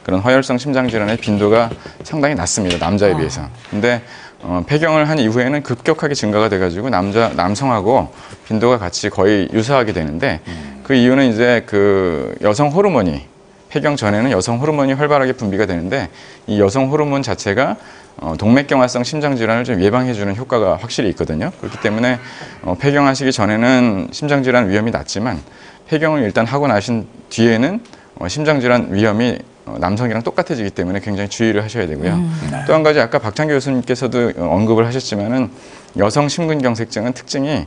그런 허혈성 심장질환의 빈도가 상당히 낮습니다. 남자에 비해서. 근데 폐경을 한 이후에는 급격하게 증가가 돼가지고 남성하고 빈도가 같이 거의 유사하게 되는데 그 이유는 이제 그 여성 호르몬이 폐경 전에는 여성 호르몬이 활발하게 분비가 되는데 이 여성 호르몬 자체가 동맥경화성 심장질환을 좀 예방해주는 효과가 확실히 있거든요. 그렇기 때문에 폐경하시기 전에는 심장질환 위험이 낮지만 폐경을 일단 하고 나신 뒤에는 심장질환 위험이 남성이랑 똑같아지기 때문에 굉장히 주의를 하셔야 되고요. 또 한 가지 아까 박찬규 교수님께서도 언급을 하셨지만은 여성 심근경색증은 특징이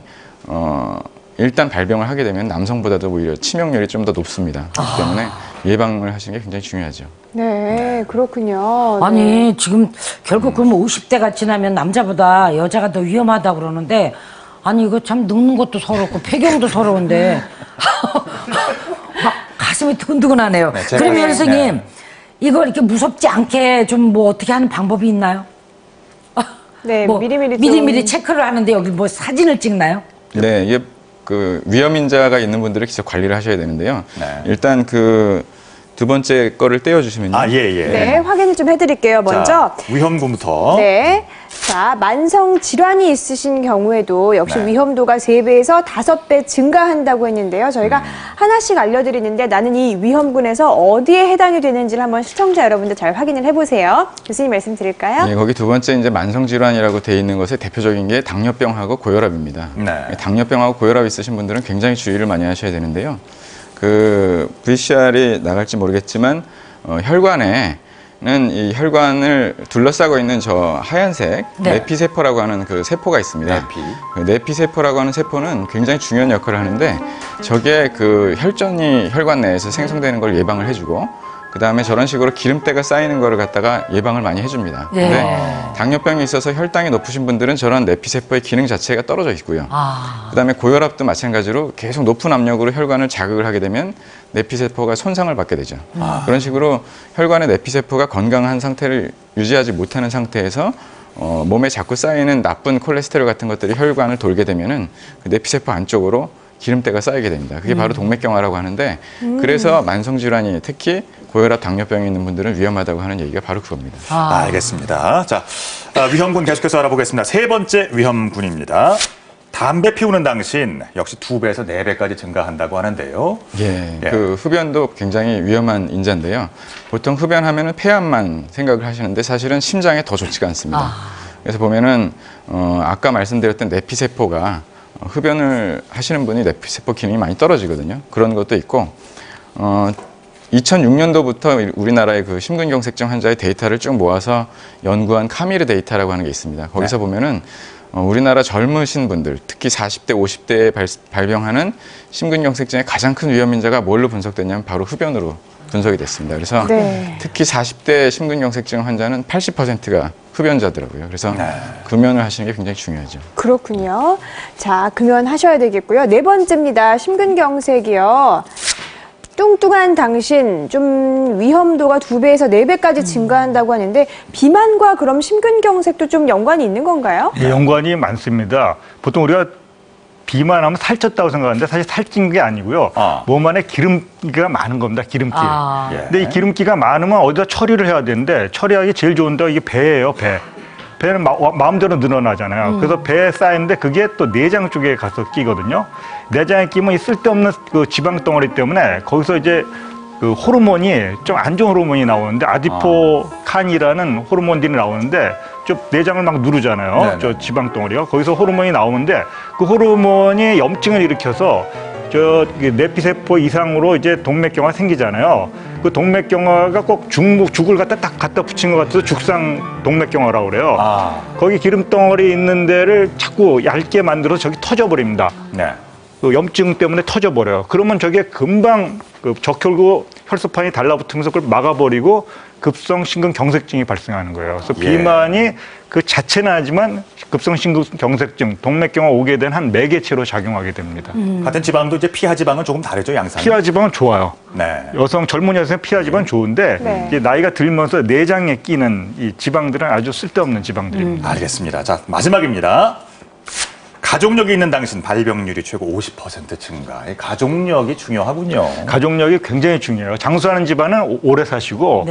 일단 발병을 하게 되면 남성보다도 오히려 치명률이 좀 더 높습니다. 그렇기 때문에 예방을 하시는 게 굉장히 중요하죠. 네, 그렇군요. 아니, 네. 지금 결국 그러면 50대가 지나면 남자보다 여자가 더 위험하다고 그러는데, 아니, 이거 참 늙는 것도 서럽고, 폐경도 서러운데, 막 가슴이 두근두근하네요. 네, 그러면 선생님, 이걸 이렇게 무섭지 않게 좀 뭐 어떻게 하는 방법이 있나요? 네, 뭐 미리미리 체크를 하는데 여기 뭐 사진을 찍나요? 네, 이게 그 위험인자가 있는 분들은 직접 관리를 하셔야 되는데요. 네. 일단 그 두 번째 거를 떼어주시면요. 네, 확인을 좀 해드릴게요. 먼저. 자, 위험군부터. 네. 자, 만성 질환이 있으신 경우에도 역시 네. 위험도가 3배에서 5배 증가한다고 했는데요. 저희가 하나씩 알려드리는데 나는 이 위험군에서 어디에 해당이 되는지를 한번 시청자 여러분들 잘 확인을 해보세요. 교수님 말씀 드릴까요? 네, 거기 두 번째 이제 만성 질환이라고 돼 있는 것에 대표적인 게 당뇨병하고 고혈압입니다. 네. 당뇨병하고 고혈압 있으신 분들은 굉장히 주의를 많이 하셔야 되는데요. 그 VCR이 나갈지 모르겠지만 혈관에는 이 혈관을 둘러싸고 있는 저 하얀색 내피세포라고 하는 그 세포가 있습니다. 그 내피세포라고 하는 세포는 굉장히 중요한 역할을 하는데 저게 그 혈전이 혈관 내에서 생성되는 걸 예방을 해주고 그 다음에 저런 식으로 기름때가 쌓이는 거를 갖다가 예방을 많이 해줍니다. 근데 당뇨병이 있어서 혈당이 높으신 분들은 저런 내피세포의 기능 자체가 떨어져 있고요. 그 다음에 고혈압도 마찬가지로 계속 높은 압력으로 혈관을 자극을 하게 되면 내피세포가 손상을 받게 되죠. 그런 식으로 혈관의 내피세포가 건강한 상태를 유지하지 못하는 상태에서 몸에 자꾸 쌓이는 나쁜 콜레스테롤 같은 것들이 혈관을 돌게 되면은 그 내피세포 안쪽으로 기름때가 쌓이게 됩니다. 그게 바로 동맥경화라고 하는데 그래서 만성질환이 특히 고혈압, 당뇨병이 있는 분들은 위험하다고 하는 얘기가 바로 그겁니다. 알겠습니다. 자, 위험군 계속해서 알아보겠습니다. 세 번째 위험군입니다. 담배 피우는 당신 역시 2배에서 4배까지 증가한다고 하는데요. 예, 그 흡연도 굉장히 위험한 인자인데요. 보통 흡연하면은 폐암만 생각을 하시는데 사실은 심장에 더 좋지가 않습니다. 그래서 보면은 아까 말씀드렸던 내피세포가 흡연을 하시는 분이 내피세포 기능이 많이 떨어지거든요. 그런 것도 있고 2006년도부터 우리나라의 그 심근경색증 환자의 데이터를 쭉 모아서 연구한 카미르 데이터라고 하는 게 있습니다. 거기서 보면은 우리나라 젊으신 분들, 특히 40대, 50대에 발병하는 심근경색증의 가장 큰 위험인자가 뭘로 분석됐냐면 바로 흡연으로 분석이 됐습니다. 그래서 특히 40대 심근경색증 환자는 80%가 흡연자더라고요. 그래서 금연을 하시는 게 굉장히 중요하죠. 그렇군요. 자, 금연하셔야 되겠고요. 네 번째입니다. 심근경색이요. 뚱뚱한 당신 좀 위험도가 2배에서 4배까지 증가한다고 하는데 비만과 그럼 심근경색도 좀 연관이 있는 건가요? 네, 연관이 많습니다. 보통 우리가 비만하면 살쪘다고 생각하는데 사실 살찐 게 아니고요. 몸 안에 기름기가 많은 겁니다. 기름기. 근데 이 기름기가 많으면 어디다 처리를 해야 되는데 처리하기 제일 좋은 데가 이게 배예요. 배. 배는 마음대로 늘어나잖아요. 그래서 배에 쌓이는데 그게 또 내장 쪽에 가서 끼거든요. 내장에 끼면 이 쓸데없는 그 지방 덩어리 때문에 거기서 이제 그 호르몬이 좀 안 좋은 호르몬이 나오는데 아디포칸이라는 호르몬들이 나오는데 좀 내장을 막 누르잖아요. 저 지방 덩어리가 거기서 호르몬이 나오는데 그 호르몬이 염증을 일으켜서 저 내피세포 이상으로 이제 동맥경화 생기잖아요. 그 동맥경화가 꼭 죽을 딱 갖다 붙인 것 같아서 죽상 동맥경화라고 그래요. 거기 기름덩어리 있는 데를 자꾸 얇게 만들어서 저기 터져버립니다. 그 염증 때문에 터져버려요. 그러면 저게 금방 그 적혈구 혈소판이 달라붙으면서 그걸 막아버리고 급성 심근경색증이 발생하는 거예요. 그래서 비만이 그 자체는 하지만 급성 심근경색증, 동맥경화 오게 된 한 매개체로 작용하게 됩니다. 같은 지방도 이제 피하 지방은 조금 다르죠, 양상이? 피하 지방은 좋아요. 젊은 여성의 피하 지방은 좋은데 이제 나이가 들면서 내장에 끼는 이 지방들은 아주 쓸데없는 지방들입니다. 알겠습니다. 자, 마지막입니다. 가족력이 있는 당신 발병률이 최고 50% 증가. 가족력이 중요하군요. 가족력이 굉장히 중요해요. 장수하는 집안은 오래 사시고